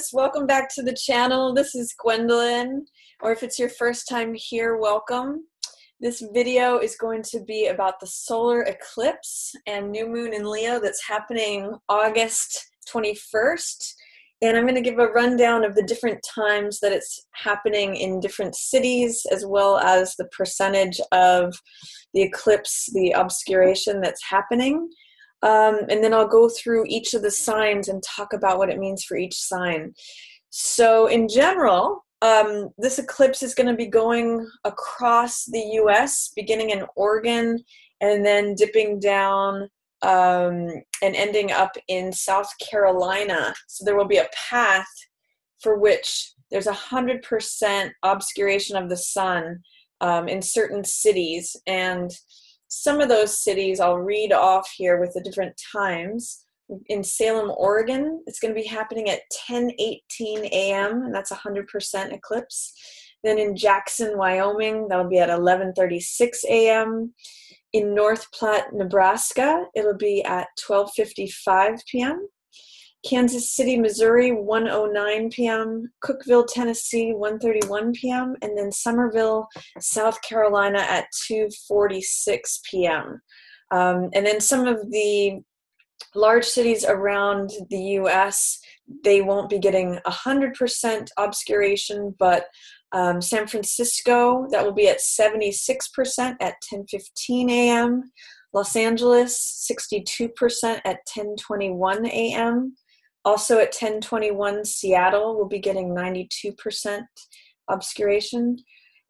viewers, welcome back to the channel. This is Gwendolyn, or if it's your first time here, welcome. This video is going to be about the solar eclipse and new moon in Leo that's happening August 21st. And I'm going to give a rundown of the different times that it's happening in different cities, as well as the percentage of the eclipse, the obscuration that's happening. And then I'll go through each of the signs and talk about what it means for each sign. So in general, this eclipse is going to be going across the US, beginning in Oregon, and then dipping down and ending up in South Carolina. So there will be a path for which there's 100% obscuration of the sun in certain cities. And some of those cities I'll read off here with the different times. In Salem, Oregon, it's going to be happening at 10:18 a.m., and that's 100% eclipse. Then in Jackson, Wyoming, that'll be at 11:36 a.m. In North Platte, Nebraska, it'll be at 12:55 p.m. Kansas City, Missouri, 1:09 p.m. Cookeville, Tennessee, 1:31 p.m. And then Summerville, South Carolina at 2:46 p.m. And then some of the large cities around the U.S., they won't be getting 100% obscuration, but San Francisco, that will be at 76% at 10:15 a.m. Los Angeles, 62% at 10:21 a.m. Also at 10:21, Seattle will be getting 92% obscuration.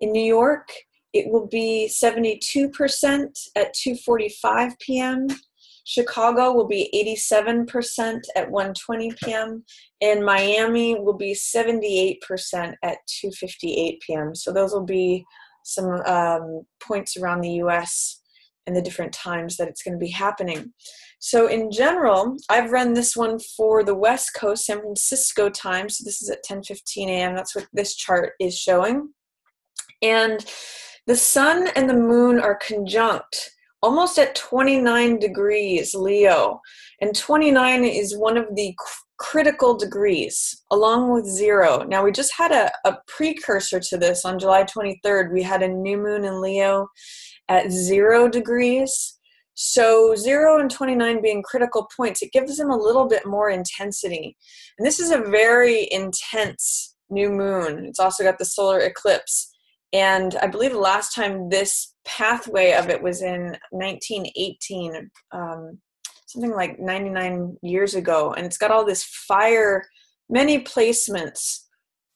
In New York, it will be 72% at 2:45 p.m. Chicago will be 87% at 1:20 p.m. and Miami will be 78% at 2:58 p.m. So those will be some points around the U.S. and the different times that it's going to be happening. So in general, I've run this one for the West Coast, San Francisco time. So this is at 10:15 a.m. That's what this chart is showing. And the sun and the moon are conjunct almost at 29 degrees Leo, and 29 is one of the critical degrees along with 0. Now we just had a precursor to this on July 23rd. We had a new moon in Leo at 0 degrees. So 0 and 29 being critical points, it gives them a little bit more intensity. And this is a very intense new moon. It's also got the solar eclipse. And I believe the last time this pathway of it was in 1918, something like 99 years ago. And it's got all this fire, many placements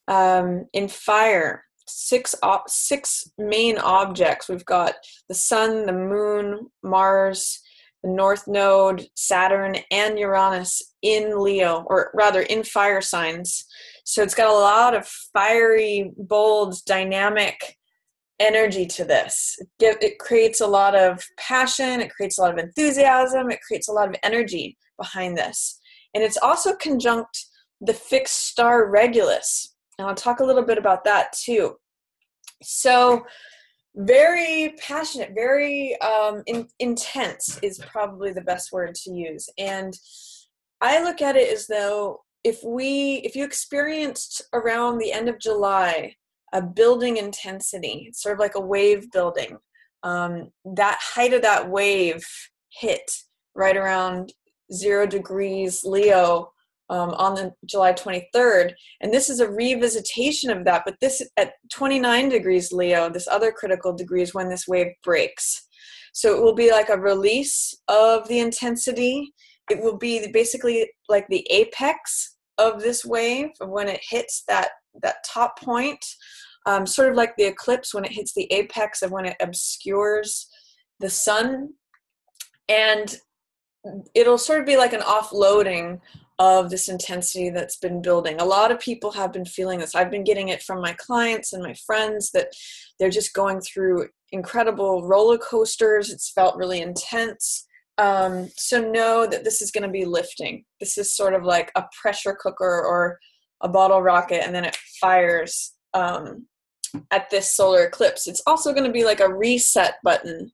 in fire, six main objects. We've got the sun, the moon, Mars, the North Node, Saturn, and Uranus in Leo, or rather in fire signs. So it's got a lot of fiery, bold, dynamic energy to this. It creates a lot of passion, it creates a lot of enthusiasm, it creates a lot of energy behind this. And it's also conjunct the fixed star Regulus. And I'll talk a little bit about that too. So very passionate, very intense is probably the best word to use. And I look at it as though if you experienced around the end of July a building intensity, sort of like a wave building, that height of that wave hit right around 0 degrees Leo on the July 23rd. And this is a revisitation of that, but this at 29 degrees Leo, this other critical degree is when this wave breaks. So it will be like a release of the intensity. It will be basically like the apex of this wave when it hits that top point, sort of like the eclipse when it hits the apex of when it obscures the sun. And it'll sort of be like an offloading of this intensity that's been building. A lot of people have been feeling this. I've been getting it from my clients and my friends that they're just going through incredible roller coasters. It's felt really intense. So know that this is going to be lifting. This is sort of like a pressure cooker or a bottle rocket, and then it fires at this solar eclipse. It's also going to be like a reset button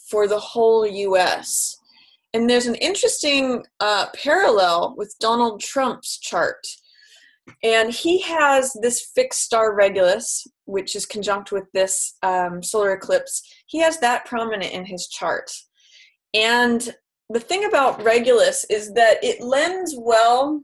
for the whole US. And there's an interesting parallel with Donald Trump's chart. And he has this fixed star Regulus, which is conjunct with this solar eclipse. He has that prominent in his chart. And the thing about Regulus is that it lends well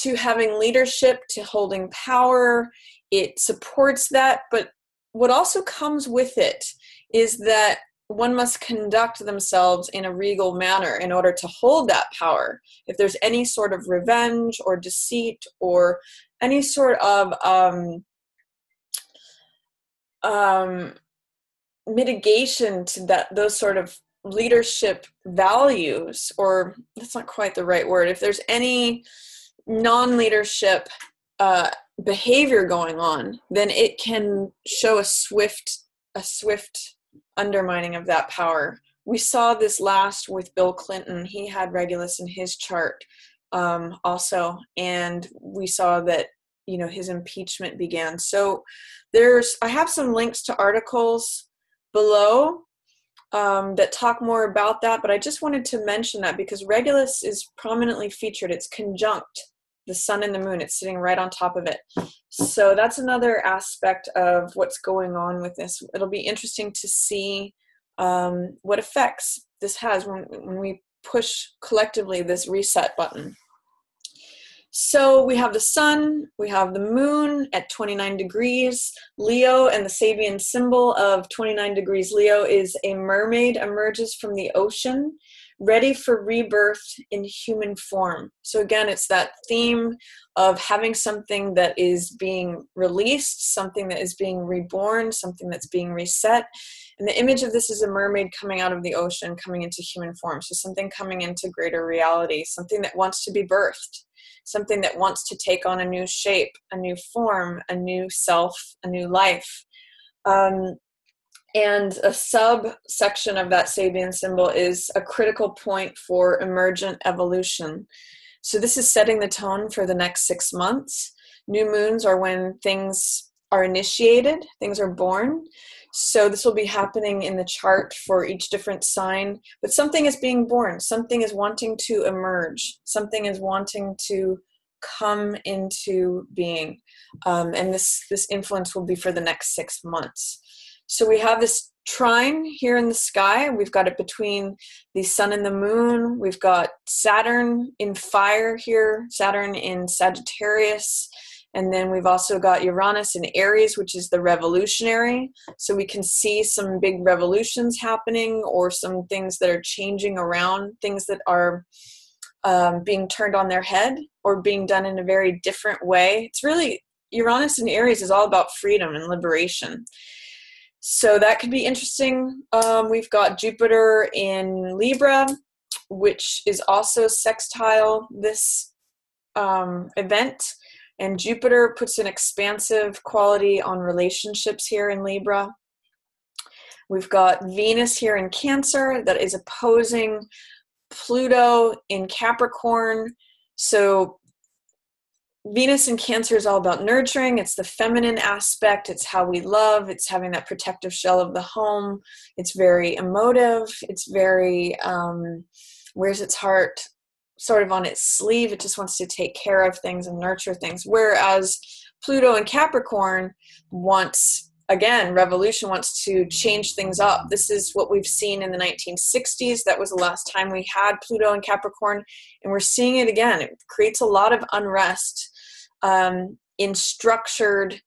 to having leadership, to holding power. It supports that, but what also comes with it is that one must conduct themselves in a regal manner in order to hold that power. If there's any sort of revenge or deceit or any sort of mitigation to those sort of leadership values, or that's not quite the right word, if there's any non-leadership behavior going on, then it can show a swift undermining of that power. We saw this last with Bill Clinton. He had Regulus in his chart also, and we saw that, you know, his impeachment began. So I have some links to articles below that talk more about that, but I just wanted to mention that because Regulus is prominently featured. It's conjunct the sun and the moon. It's sitting right on top of it. So that's another aspect of what's going on with this. It'll be interesting to see what effects this has when we push collectively this reset button. So we have the sun, we have the moon at 29 degrees Leo, and the Sabian symbol of 29 degrees Leo is a mermaid emerges from the ocean, ready for rebirth in human form. So again, it's that theme of having something that is being released, something that is being reborn, something that's being reset. And the image of this is a mermaid coming out of the ocean, coming into human form. So something coming into greater reality, something that wants to be birthed, something that wants to take on a new shape, a new form, a new self, a new life. And a subsection of that Sabian symbol is a critical point for emergent evolution. So this is setting the tone for the next 6 months. New moons are when things are initiated, things are born. So this will be happening in the chart for each different sign, but something is being born, something is wanting to emerge, something is wanting to come into being. And this influence will be for the next 6 months. So we have this trine here in the sky. We've got it between the sun and the moon. We've got Saturn in fire here, Saturn in Sagittarius. And then we've also got Uranus in Aries, which is the revolutionary. So we can see some big revolutions happening, or some things that are changing around, things that are being turned on their head or being done in a very different way. It's really, Uranus in Aries is all about freedom and liberation. So that could be interesting. We've got Jupiter in Libra, which is also sextile this event. And Jupiter puts an expansive quality on relationships here in Libra. We've got Venus here in Cancer that is opposing Pluto in Capricorn. So Venus in Cancer is all about nurturing. It's the feminine aspect. It's how we love. It's having that protective shell of the home. It's very emotive. It's very, wears its heart sort of on its sleeve. It just wants to take care of things and nurture things. Whereas Pluto in Capricorn wants, again, revolution, wants to change things up. This is what we've seen in the 1960s. That was the last time we had Pluto in Capricorn, and we're seeing it again. It creates a lot of unrest in structured,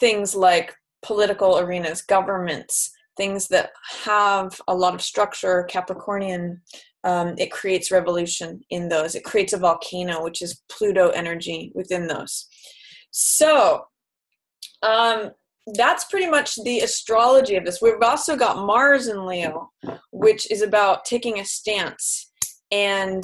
things like political arenas, governments, things that have a lot of structure. Capricornian, it creates revolution in those. It creates a volcano, which is Pluto energy within those. So that's pretty much the astrology of this. We've also got Mars in Leo, which is about taking a stance and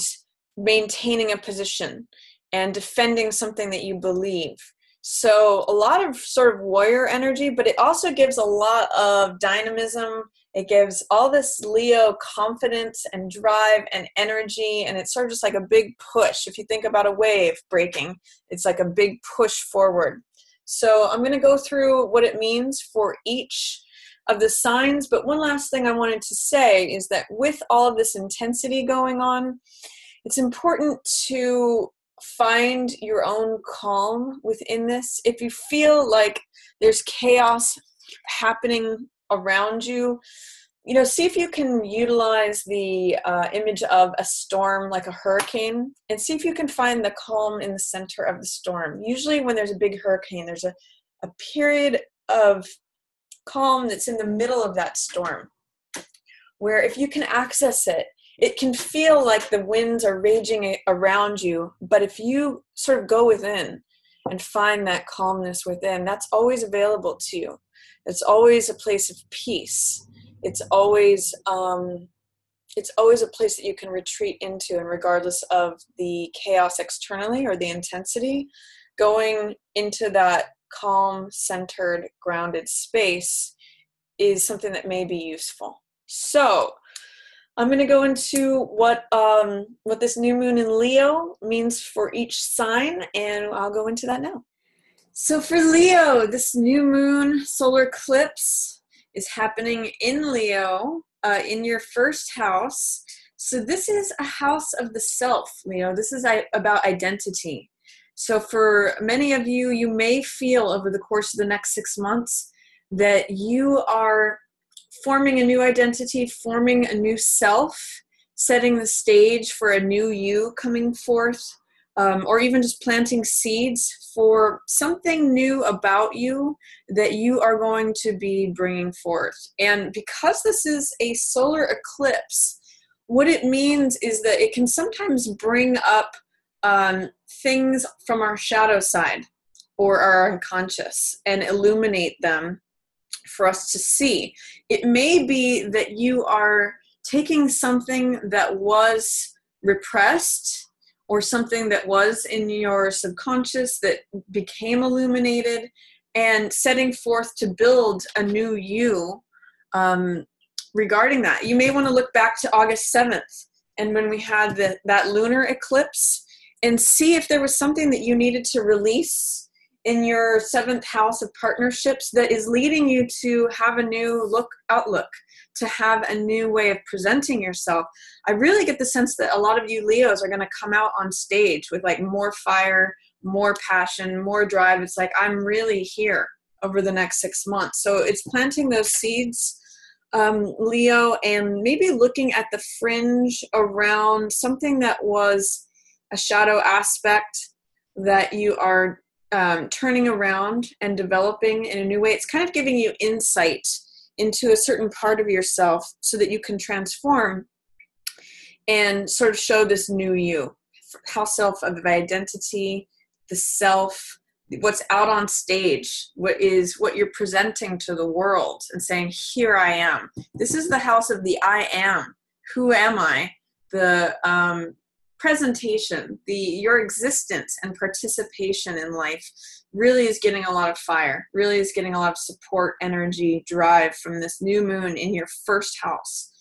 maintaining a position and defending something that you believe. So a lot of sort of warrior energy, but it also gives a lot of dynamism. It gives all this Leo confidence and drive and energy, and it's sort of just like a big push. If you think about a wave breaking, it's like a big push forward. So I'm going to go through what it means for each of the signs, but one last thing I wanted to say is that with all of this intensity going on, it's important to find your own calm within this. If you feel like there's chaos happening around you, see if you can utilize the image of a storm, like a hurricane, and see if you can find the calm in the center of the storm. Usually when there's a big hurricane, there's a period of calm that's in the middle of that storm, where if you can access it, it can feel like the winds are raging around you, but if you sort of go within and find that calmness within, that's always available to you. It's always a place of peace. It's always a place that you can retreat into, and regardless of the chaos externally or the intensity, going into that calm, centered, grounded space is something that may be useful. So I'm going to go into what this new moon in Leo means for each sign, and I'll go into that now. So for Leo, this new moon solar eclipse is happening in Leo, in your first house. So this is a house of the self, Leo. This is about identity. So for many of you, you may feel over the course of the next 6 months that you are forming a new identity, forming a new self, setting the stage for a new you coming forth, or even just planting seeds for something new about you that you are going to be bringing forth. And because this is a solar eclipse, what it means is that it can sometimes bring up things from our shadow side or our unconscious and illuminate them for us to see. It may be that you are taking something that was repressed or something that was in your subconscious that became illuminated and setting forth to build a new you regarding that. You may want to look back to August 7th and when we had that lunar eclipse and see if there was something that you needed to release in your 7th house of partnerships that is leading you to have a new outlook, to have a new way of presenting yourself. I really get the sense that a lot of you Leos are going to come out on stage with like more fire, more passion, more drive. It's like, I'm really here over the next 6 months. So it's planting those seeds, Leo, and maybe looking at the fringe around something that was a shadow aspect that you are turning around and developing in a new way. It's kind of giving you insight into a certain part of yourself so that you can transform and sort of show this new you, house self of identity, the self, what's out on stage, what you're presenting to the world and saying, here I am. This is the house of the I am. Who am I? The presentation, your existence and participation in life really is getting a lot of fire, really is getting a lot of support, energy, drive from this new moon in your first house.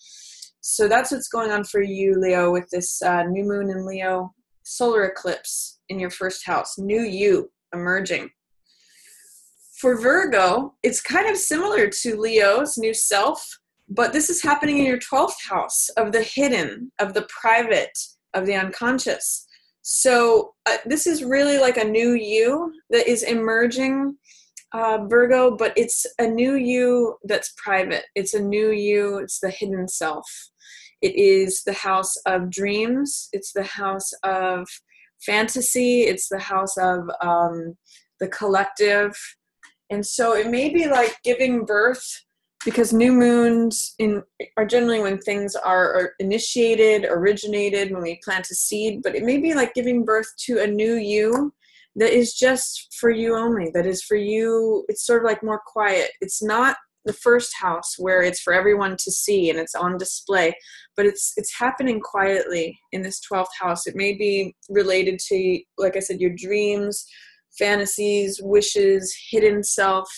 So that's what's going on for you, Leo, with this new moon in Leo solar eclipse in your first house, new you emerging. For Virgo, it's kind of similar to Leo's new self, but this is happening in your 12th house of the hidden, of the private, of the unconscious. So this is really like a new you that is emerging, Virgo, but it's a new you that's private. It's a new you. It's the hidden self. It is the house of dreams. It's the house of fantasy. It's the house of the collective. And so it may be like giving birth, because new moons are generally when things are initiated, originated, when we plant a seed, but it may be like giving birth to a new you that is just for you only, that is for you. It's sort of like more quiet. It's not the first house where it's for everyone to see and it's on display, but it's happening quietly in this 12th house. It may be related to, like I said, your dreams, fantasies, wishes, hidden self.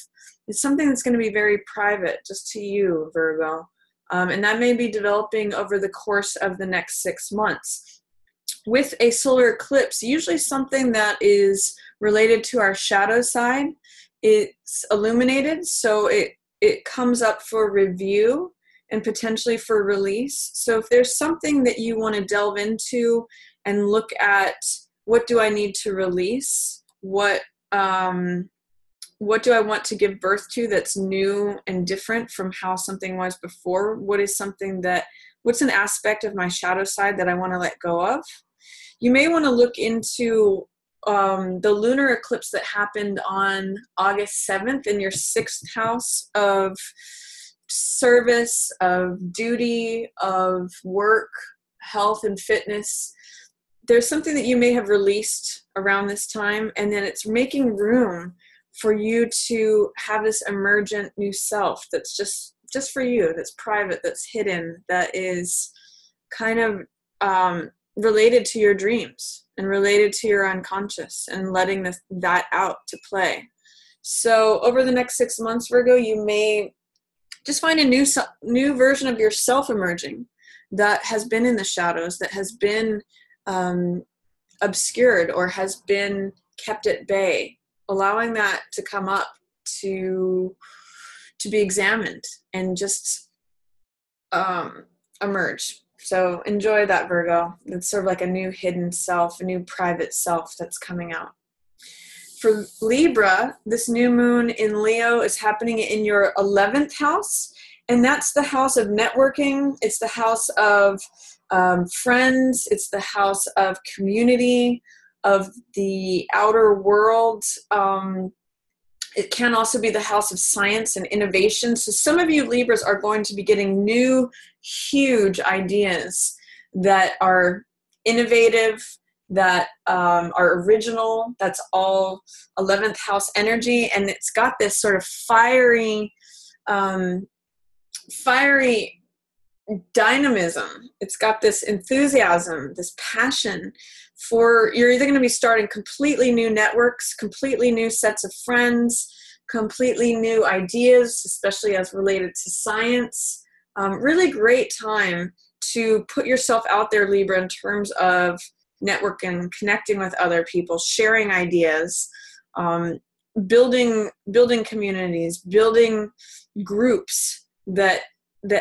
It's something that's going to be very private, just to you, Virgo. And that may be developing over the course of the next 6 months. With a solar eclipse, usually something that is related to our shadow side, it's illuminated, so it comes up for review and potentially for release. So if there's something that you want to delve into and look at what do I need to release? What do I want to give birth to that's new and different from how something was before? What's an aspect of my shadow side that I want to let go of? You may want to look into the lunar eclipse that happened on August 7th in your 6th house of service, of duty, of work, health and fitness. There's something that you may have released around this time, and then it's making room for you to have this emergent new self that's just for you, that's private, that's hidden, that is kind of related to your dreams and related to your unconscious, and letting that out to play. So over the next 6 months, Virgo, you may just find a new version of yourself emerging that has been in the shadows, that has been obscured or has been kept at bay, allowing that to come up to be examined and just emerge. So enjoy that, Virgo. It's sort of like a new hidden self, a new private self that's coming out. For Libra, this new moon in Leo is happening in your 11th house, and that's the house of networking. It's the house of friends. It's the house of community, of the outer world. It can also be the house of science and innovation. So some of you Libras are going to be getting new, huge ideas that are innovative, that are original. That's all 11th house energy. And it's got this sort of fiery dynamism. It's got this enthusiasm, this passion for, you're either going to be starting completely new networks, completely new sets of friends, completely new ideas, especially as related to science. Really great time to put yourself out there, Libra, in terms of networking, connecting with other people, sharing ideas, building communities, building groups that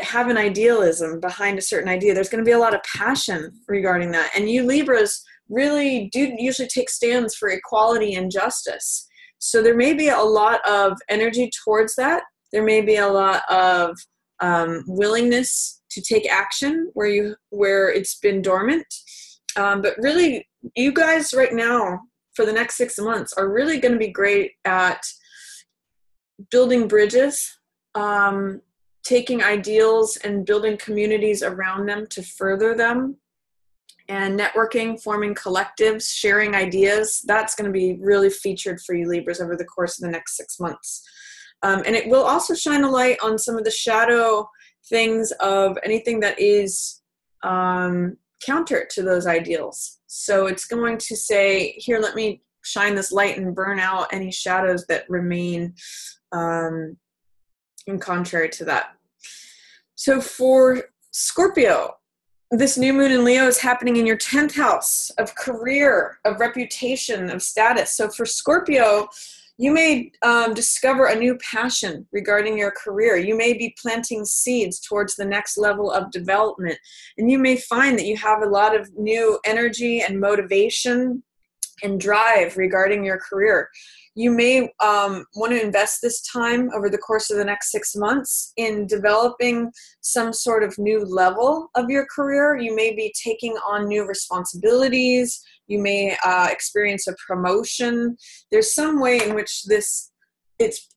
have an idealism behind a certain idea. There's going to be a lot of passion regarding that. And you Libras really do usually take stands for equality and justice. So there may be a lot of energy towards that. There may be a lot of willingness to take action where it's been dormant. But really, you guys right now, for the next 6 months, are really going to be great at building bridges, taking ideals and building communities around them to further them, and networking, forming collectives, sharing ideas. That's going to be really featured for you Libras over the course of the next 6 months. And it will also shine a light on some of the shadow things of anything that is counter to those ideals. So it's going to say, here, let me shine this light and burn out any shadows that remain in contrary to that. So for Scorpio, this new moon in Leo is happening in your 10th house of career, of reputation, of status. So for Scorpio, you may discover a new passion regarding your career. You may be planting seeds towards the next level of development. And you may find that you have a lot of new energy and motivation and drive regarding your career. You may want to invest this time over the course of the next 6 months in developing some sort of new level of your career. You may be taking on new responsibilities. You may experience a promotion. There's some way in which it's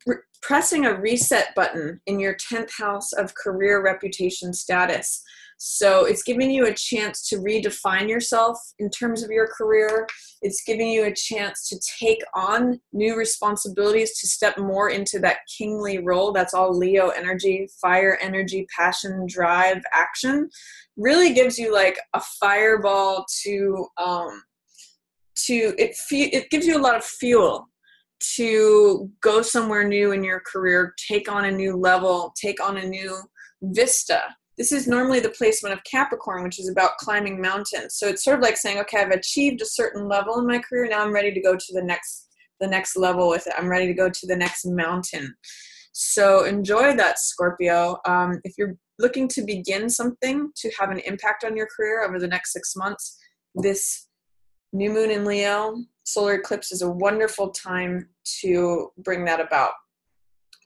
pressing a reset button in your 10th house of career, reputation, status. So it's giving you a chance to redefine yourself in terms of your career. It's giving you a chance to take on new responsibilities, to step more into that kingly role. That's all Leo energy, fire energy, passion, drive, action. Really gives you like a fireball it gives you a lot of fuel to go somewhere new in your career, take on a new level, take on a new vista. This is normally the placement of Capricorn, which is about climbing mountains. So it's sort of like saying, okay, I've achieved a certain level in my career. Now I'm ready to go to the next level with it. I'm ready to go to the next mountain. So enjoy that, Scorpio. If you're looking to begin something to have an impact on your career over the next 6 months, this New moon in Leo, solar eclipse is a wonderful time to bring that about.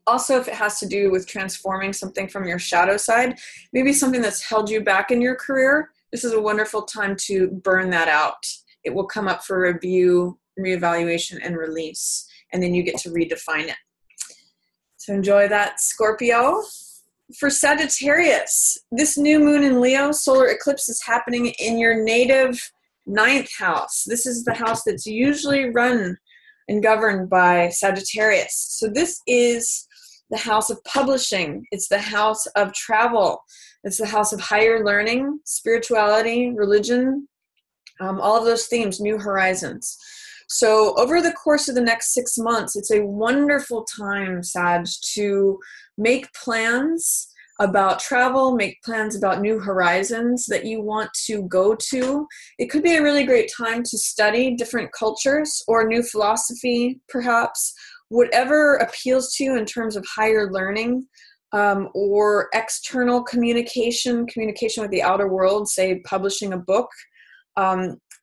Also, if it has to do with transforming something from your shadow side, maybe something that's held you back in your career, this is a wonderful time to burn that out. It will come up for review, reevaluation, and release, and then you get to redefine it. So enjoy that, Scorpio. For Sagittarius, this new moon in Leo solar eclipse is happening in your native 9th house. This is the house that's usually run and governed by Sagittarius. So this is the house of publishing. It's the house of travel. It's the house of higher learning, spirituality, religion, all of those themes, new horizons. So over the course of the next 6 months, it's a wonderful time, Sag, to make plans about travel, make plans about new horizons that you want to go to. It could be a really great time to study different cultures or new philosophy, perhaps. Whatever appeals to you in terms of higher learning or external communication with the outer world, say publishing a book.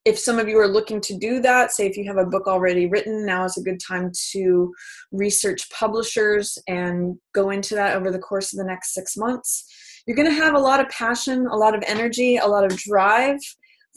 If some of you are looking to do that, say if you have a book already written, now is a good time to research publishers and go into that over the course of the next 6 months. You're going to have a lot of passion, a lot of energy, a lot of drive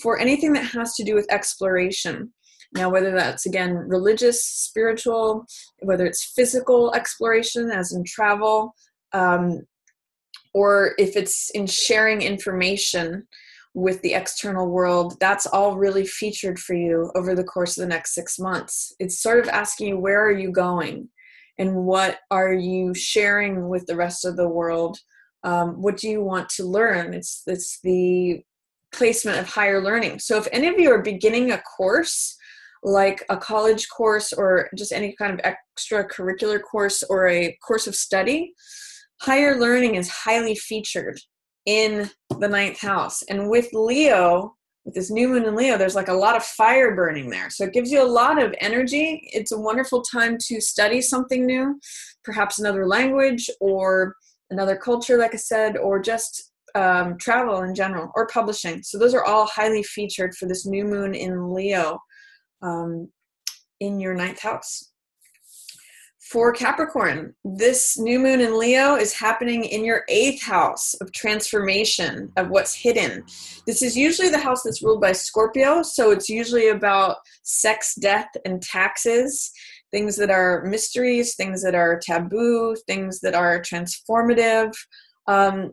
for anything that has to do with exploration. Now, whether that's, again, religious, spiritual, whether it's physical exploration, as in travel, or if it's in sharing information with the external world, that's all really featured for you over the course of the next 6 months. It's sort of asking you, where are you going? And what are you sharing with the rest of the world? What do you want to learn? It's the placement of higher learning. So if any of you are beginning a course, like a college course or just any kind of extracurricular course or a course of study, higher learning is highly featured in the 9th house. And with Leo, with this new moon in Leo, there's like a lot of fire burning there. So it gives you a lot of energy. It's a wonderful time to study something new, perhaps another language or another culture, like I said, or just travel in general or publishing. So those are all highly featured for this new moon in Leo in your 9th house. For Capricorn, this new moon in Leo is happening in your 8th house of transformation, of what's hidden. This is usually the house that's ruled by Scorpio, so it's usually about sex, death, and taxes, things that are mysteries, things that are taboo, things that are transformative.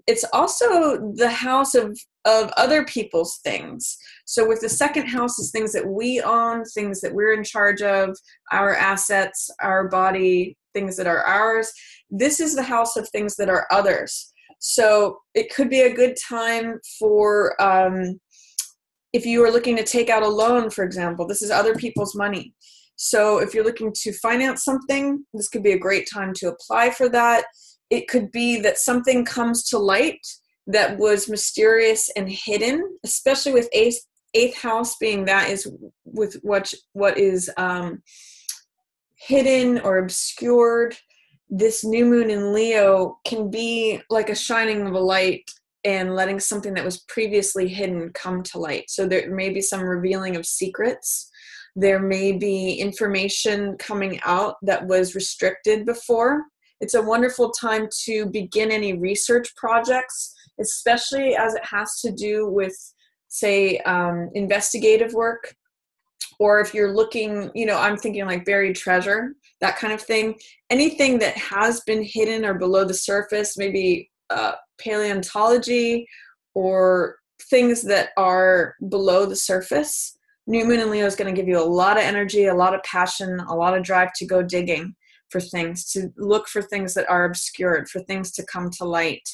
It's also the house of other people's things. So with the 2nd house is things that we own, things that we're in charge of, our assets, our body, things that are ours. This is the house of things that are others. So it could be a good time for, if you are looking to take out a loan, for example, this is other people's money. So if you're looking to finance something, this could be a great time to apply for that. It could be that something comes to light that was mysterious and hidden, especially with 8th house being that is with what is hidden or obscured. This new moon in Leo can be like a shining of a light and letting something that was previously hidden come to light. So there may be some revealing of secrets. There may be information coming out that was restricted before. It's a wonderful time to begin any research projects, especially as it has to do with, say, investigative work. Or if you're looking, I'm thinking like buried treasure, that kind of thing. Anything that has been hidden or below the surface, maybe paleontology or things that are below the surface. New moon in Leo is going to give you a lot of energy, a lot of passion, a lot of drive to go digging for things, to look for things that are obscured, for things to come to light.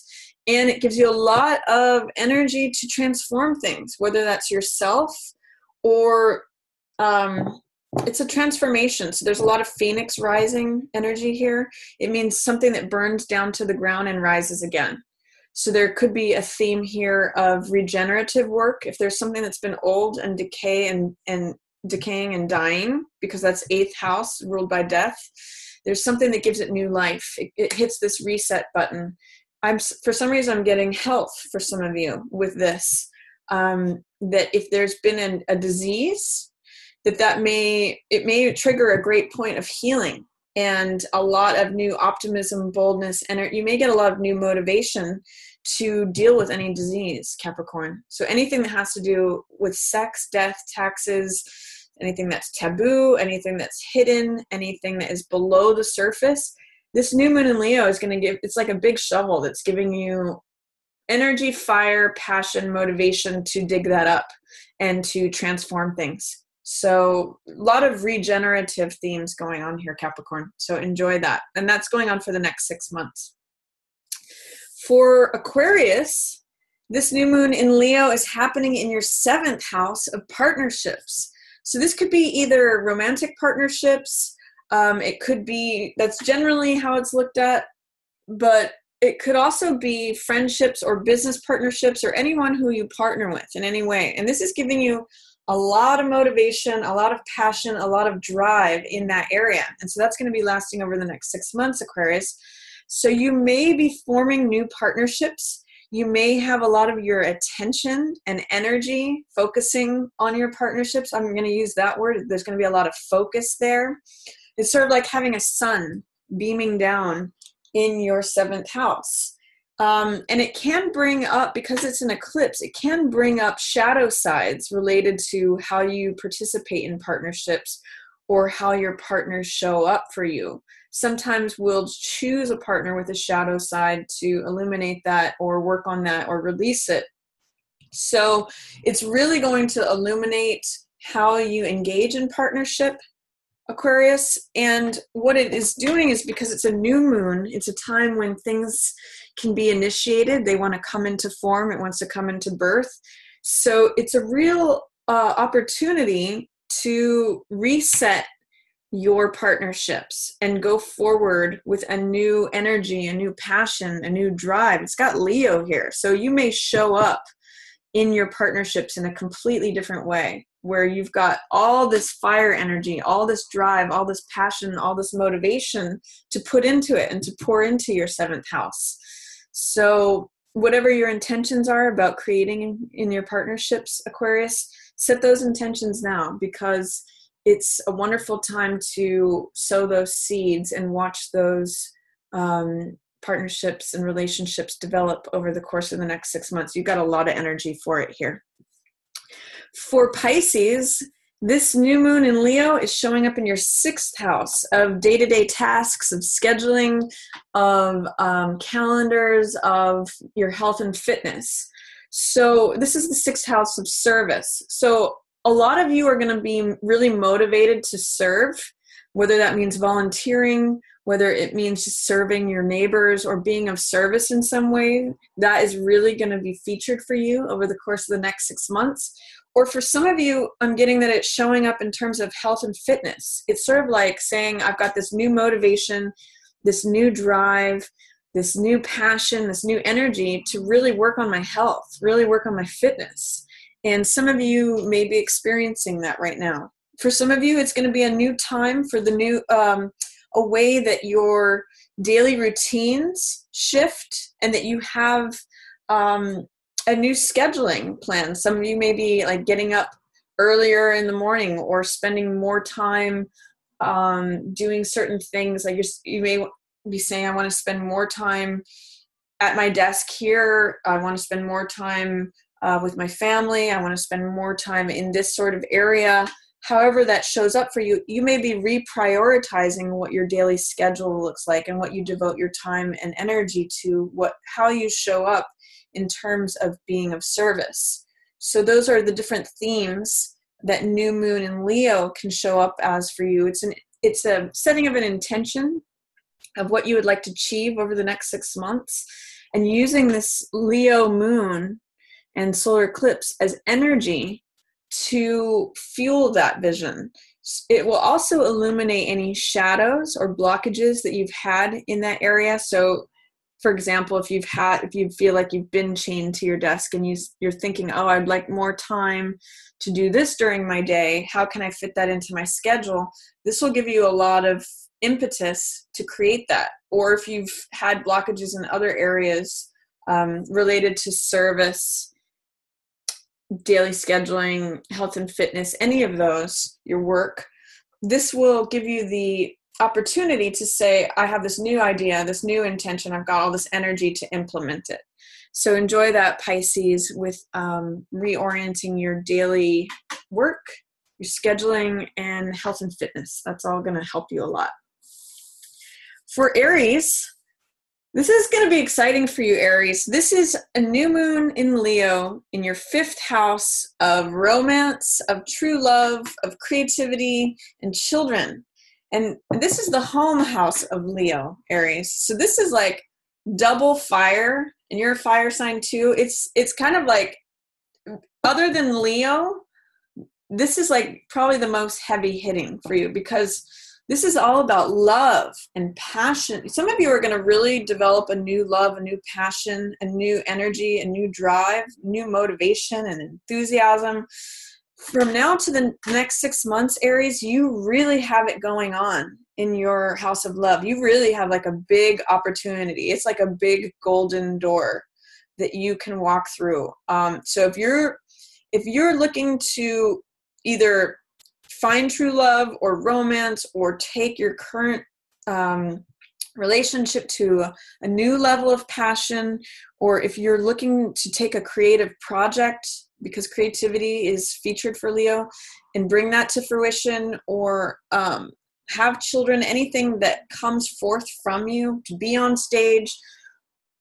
And it gives you a lot of energy to transform things, whether that's yourself or it's a transformation. So there's a lot of phoenix rising energy here. It means something that burns down to the ground and rises again. So there could be a theme here of regenerative work. If there's something that's been old and decaying and dying, because that's 8th house ruled by death, there's something that gives it new life. It hits this reset button. For some reason, I'm getting health for some of you with this. That if there's been a disease, it may trigger a great point of healing and a lot of new optimism, boldness, and you may get a lot of new motivation to deal with any disease, Capricorn. So anything that has to do with sex, death, taxes, anything that's taboo, anything that's hidden, anything that is below the surface, this new moon in Leo is going to give, it's like a big shovel that's giving you energy, fire, passion, motivation to dig that up and to transform things. So a lot of regenerative themes going on here, Capricorn. So enjoy that. And that's going on for the next 6 months. For Aquarius, this new moon in Leo is happening in your 7th house of partnerships. So this could be either romantic partnerships. It could be, that's generally how it's looked at, but it could also be friendships or business partnerships or anyone who you partner with in any way. And this is giving you a lot of motivation, a lot of passion, a lot of drive in that area. And so that's going to be lasting over the next 6 months, Aquarius. So you may be forming new partnerships. You may have a lot of your attention and energy focusing on your partnerships. I'm going to use that word. There's going to be a lot of focus there. It's sort of like having a sun beaming down in your 7th house. And it can bring up, because it's an eclipse, it can bring up shadow sides related to how you participate in partnerships or how your partners show up for you. Sometimes we'll choose a partner with a shadow side to illuminate that or work on that or release it. So it's really going to illuminate how you engage in partnership, Aquarius. And what it is doing is, because it's a new moon, it's a time when things can be initiated. They want to come into form. It wants to come into birth. So it's a real opportunity to reset your partnerships and go forward with a new energy, a new passion, a new drive. It's got Leo here. So you may show up in your partnerships in a completely different way, where you've got all this fire energy, all this drive, all this passion, all this motivation to put into it and to pour into your 7th house. So whatever your intentions are about creating in your partnerships, Aquarius, set those intentions now, because it's a wonderful time to sow those seeds and watch those partnerships and relationships develop over the course of the next 6 months. You've got a lot of energy for it here. For Pisces, this new moon in Leo is showing up in your 6th house of day-to-day tasks, of scheduling, of calendars, of your health and fitness. So this is the 6th house of service. So a lot of you are going to be really motivated to serve, whether that means volunteering, whether it means just serving your neighbors or being of service in some way. That is really going to be featured for you over the course of the next 6 months. Or for some of you, I'm getting that it's showing up in terms of health and fitness. It's sort of like saying, I've got this new motivation, this new drive, this new passion, this new energy to really work on my health, really work on my fitness. And some of you may be experiencing that right now. For some of you, it's going to be a new time for the new, a way that your daily routines shift and that you have a new scheduling plan. Some of you may be like getting up earlier in the morning or spending more time doing certain things. Like you may be saying, I want to spend more time at my desk here. I want to spend more time with my family. I want to spend more time in this sort of area. However that shows up for you, you may be reprioritizing what your daily schedule looks like and what you devote your time and energy to, how you show up in terms of being of service. So those are the different themes that new moon in Leo can show up as for you. It's a setting of an intention of what you would like to achieve over the next 6 months, and using this Leo moon and solar eclipse as energy to fuel that vision. It will also illuminate any shadows or blockages that you've had in that area. So for example, if you feel like you've been chained to your desk and you're thinking, oh, I'd like more time to do this during my day, how can I fit that into my schedule? This will give you a lot of impetus to create that. Or if you've had blockages in other areas related to service, daily scheduling, health and fitness, any of those, your work, this will give you the opportunity to say, I have this new idea, this new intention, I've got all this energy to implement it. So enjoy that, Pisces, with reorienting your daily work, your scheduling, and health and fitness. That's all going to help you a lot. For Aries, this is going to be exciting for you, Aries. This is a new moon in Leo in your 5th house of romance, of true love, of creativity, and children. And this is the home house of Leo, Aries. So this is like double fire, and you're a fire sign too. It's kind of like, other than Leo, this is like probably the most heavy hitting for you, because this is all about love and passion. Some of you are going to really develop a new love, a new passion, a new energy, a new drive, new motivation and enthusiasm. From now to the next 6 months, Aries, you really have it going on in your house of love. You really have like a big opportunity. It's like a big golden door that you can walk through. So if you're looking to either find true love or romance, or take your current relationship to a new level of passion, or if you're looking to take a creative project, because creativity is featured for Leo, and bring that to fruition, or have children, anything that comes forth from you, to be on stage,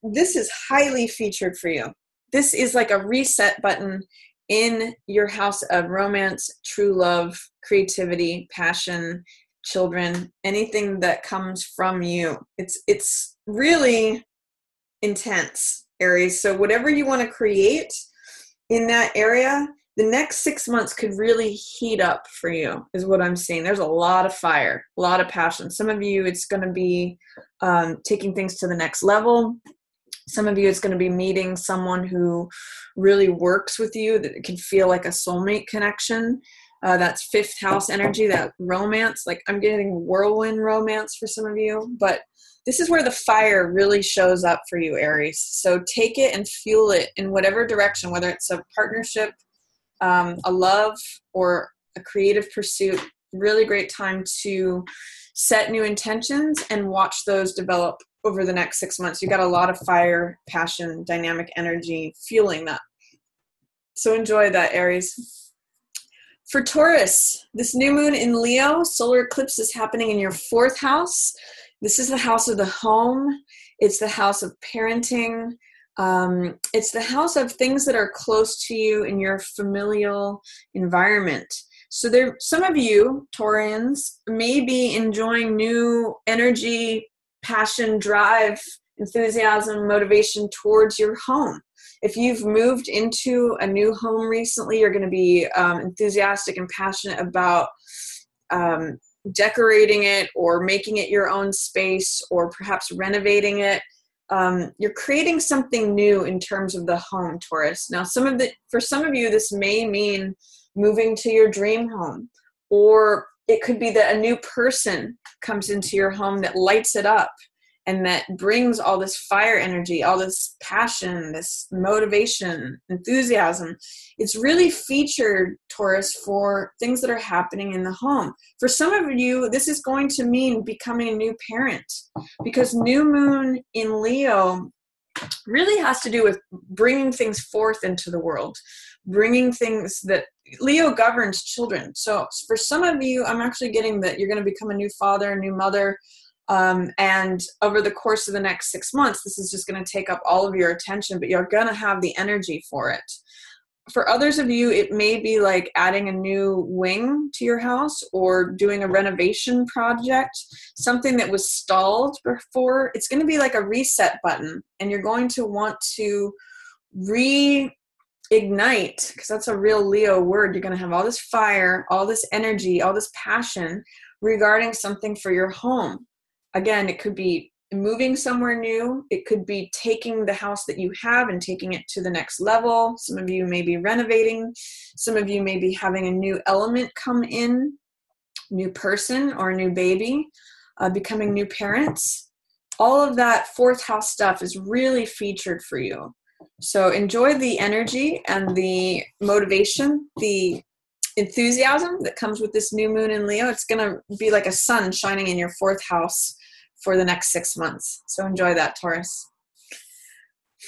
this is highly featured for you. This is like a reset button in your house of romance, true love, creativity, passion, children, anything that comes from you. It's really intense, Aries. So whatever you want to create in that area, the next 6 months could really heat up for you, is what I'm seeing. There's a lot of fire, a lot of passion. Some of you, it's going to be taking things to the next level. Some of you, it's going to be meeting someone who really works with you, that it can feel like a soulmate connection. That's 5th house energy, that romance. Like, I'm getting whirlwind romance for some of you, but this is where the fire really shows up for you, Aries. So take it and fuel it in whatever direction, whether it's a partnership, a love, or a creative pursuit. Really great time to set new intentions and watch those develop over the next 6 months. You got a lot of fire, passion, dynamic energy fueling that. So enjoy that, Aries. For Taurus, this new moon in Leo, solar eclipse is happening in your 4th house. This is the house of the home. It's the house of parenting. It's the house of things that are close to you in your familial environment. So some of you, Taurians, may be enjoying new energy, passion, drive, enthusiasm, motivation towards your home. If you've moved into a new home recently, you're going to be enthusiastic and passionate about decorating it, or making it your own space, or perhaps renovating it. You're creating something new in terms of the home, Taurus. Now, for some of you, this may mean moving to your dream home, or it could be that a new person comes into your home that lights it up, and that brings all this fire energy, all this passion, this motivation, enthusiasm. It's really featured, Taurus, for things that are happening in the home. For some of you, this is going to mean becoming a new parent, because new moon in Leo really has to do with bringing things forth into the world, bringing things that Leo governs children. So for some of you, I'm actually getting that you're going to become a new father, a new mother. And over the course of the next 6 months, this is just going to take up all of your attention, but you're going to have the energy for it. For others of you, it may be like adding a new wing to your house, or doing a renovation project, something that was stalled before. It's going to be like a reset button, and you're going to want to reignite, because that's a real Leo word. You're going to have all this fire, all this energy, all this passion regarding something for your home. Again, it could be moving somewhere new. It could be taking the house that you have and taking it to the next level. Some of you may be renovating. Some of you may be having a new element come in, new person or a new baby, becoming new parents. All of that 4th house stuff is really featured for you. So enjoy the energy and the motivation, the enthusiasm that comes with this new moon in Leo. It's going to be like a sun shining in your 4th house for the next 6 months. So enjoy that, Taurus.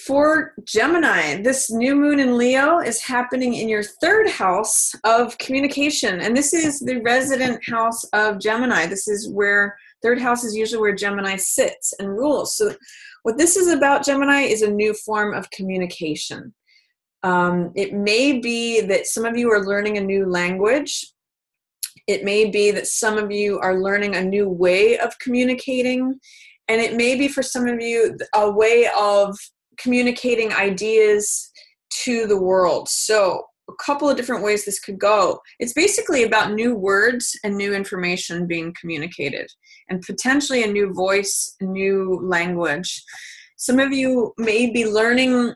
For Gemini, this new moon in Leo is happening in your 3rd house of communication. And this is the resident house of Gemini. This is where 3rd house is usually where Gemini sits and rules. So what this is about, Gemini, is a new form of communication. It may be that some of you are learning a new language. It may be that some of you are learning a new way of communicating. And it may be for some of you a way of communicating ideas to the world. So a couple of different ways this could go. It's basically about new words and new information being communicated, and potentially a new voice, a new language. Some of you may be learning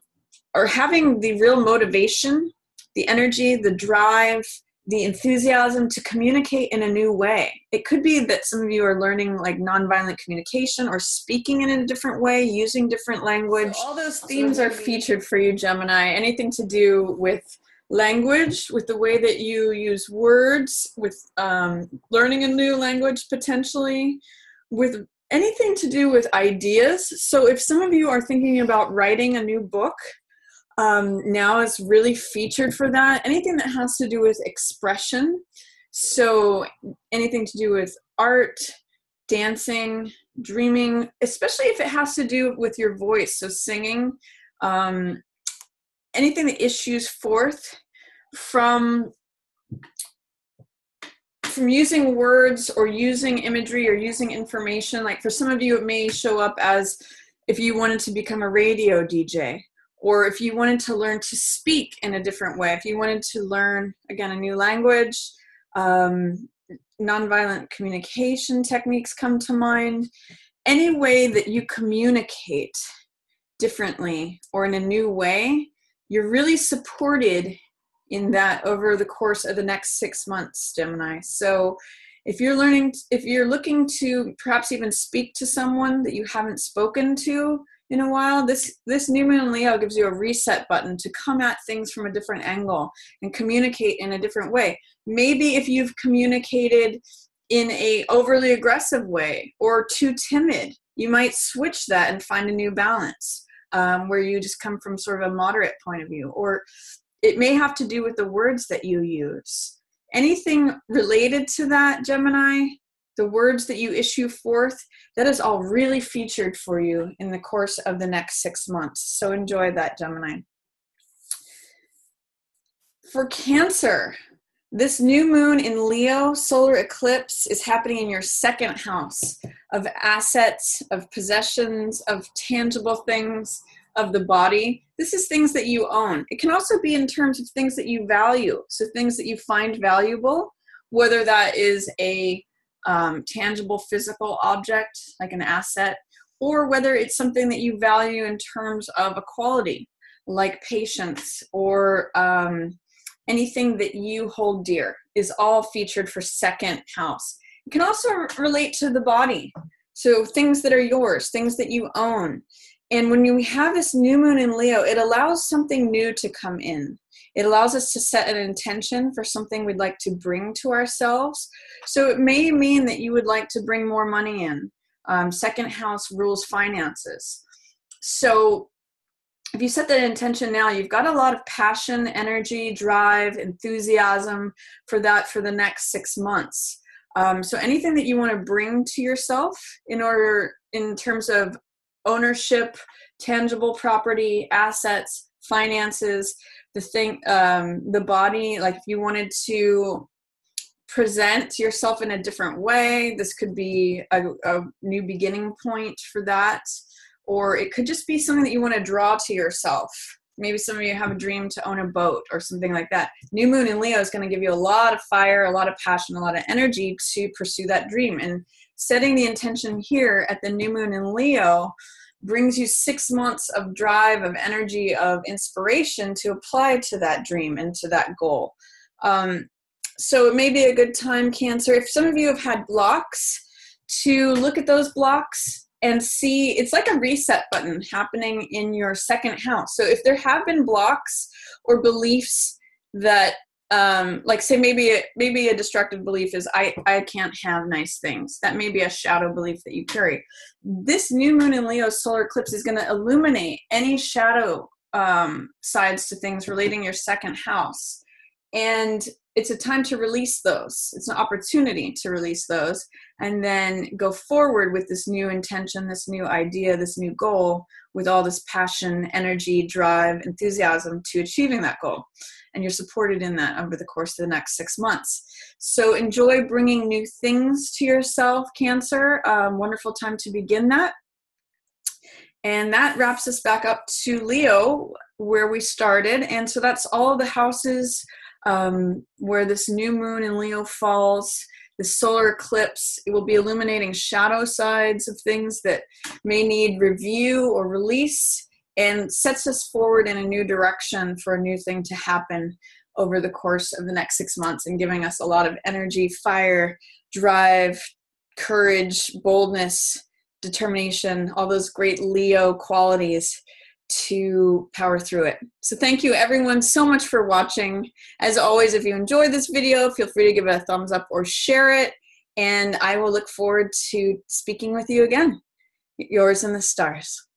or having the real motivation, the energy, the drive, the enthusiasm to communicate in a new way. It could be that some of you are learning like nonviolent communication or speaking in a different way, using different language. So all those themes are featured for you, Gemini. Anything to do with language, with the way that you use words, with learning a new language potentially, with anything to do with ideas. So if some of you are thinking about writing a new book, now is really featured for that. Anything that has to do with expression. So anything to do with art, dancing, dreaming, especially if it has to do with your voice. So singing, anything that issues forth from using words or using imagery or using information. Like for some of you, it may show up as if you wanted to become a radio DJ, or if you wanted to learn to speak in a different way, if you wanted to learn, again, a new language, nonviolent communication techniques come to mind. Any way that you communicate differently or in a new way, you're really supported in that over the course of the next 6 months, Gemini. So if you're looking to perhaps even speak to someone that you haven't spoken to in a while, this new moon in Leo gives you a reset button to come at things from a different angle and communicate in a different way. Maybe if you've communicated in a overly aggressive way or too timid, you might switch that and find a new balance where you just come from sort of a moderate point of view. Or it may have to do with the words that you use. Anything related to that, Gemini, the words that you issue forth, that is all really featured for you in the course of the next 6 months. So enjoy that, Gemini. For Cancer, this new moon in Leo solar eclipse is happening in your 2nd house of assets, of possessions, of tangible things, of the body. This is things that you own. It can also be in terms of things that you value. So things that you find valuable, whether that is a tangible physical object like an asset, or whether it's something that you value in terms of a quality like patience, or anything that you hold dear is all featured for 2nd house. It can also relate to the body. So things that are yours, things that you own. And when we have this new moon in Leo, it allows something new to come in. It allows us to set an intention for something we'd like to bring to ourselves. So it may mean that you would like to bring more money in. 2nd house rules finances. So if you set that intention now, you've got a lot of passion, energy, drive, enthusiasm for that for the next 6 months. So anything that you want to bring to yourself in terms of ownership, tangible property, assets, finances, the body, like if you wanted to present yourself in a different way, this could be a new beginning point for that. Or it could just be something that you want to draw to yourself. Maybe some of you have a dream to own a boat or something like that. New moon in Leo is going to give you a lot of fire, a lot of passion, a lot of energy to pursue that dream. And setting the intention here at the new moon in Leo brings you 6 months of drive, of energy, of inspiration to apply to that dream and to that goal. So it may be a good time, Cancer, if some of you have had blocks, to look at those blocks and see, it's like a reset button happening in your second house. So if there have been blocks or beliefs that, like say maybe a destructive belief is I can't have nice things. That may be a shadow belief that you carry. This new moon in Leo solar eclipse is going to illuminate any shadow sides to things relating your second house. And it's a time to release those. It's an opportunity to release those and then go forward with this new intention, this new idea, this new goal with all this passion, energy, drive, enthusiasm to achieving that goal. And you're supported in that over the course of the next 6 months. So enjoy bringing new things to yourself, Cancer. Wonderful time to begin that. And that wraps us back up to Leo, where we started. And so that's all the houses where this new moon in Leo falls, the solar eclipse. It will be illuminating shadow sides of things that may need review or release, and sets us forward in a new direction for a new thing to happen over the course of the next 6 months, and giving us a lot of energy, fire, drive, courage, boldness, determination, all those great Leo qualities to power through it. So thank you everyone so much for watching. As always, if you enjoyed this video, feel free to give it a thumbs up or share it, and I will look forward to speaking with you again. Yours in the stars.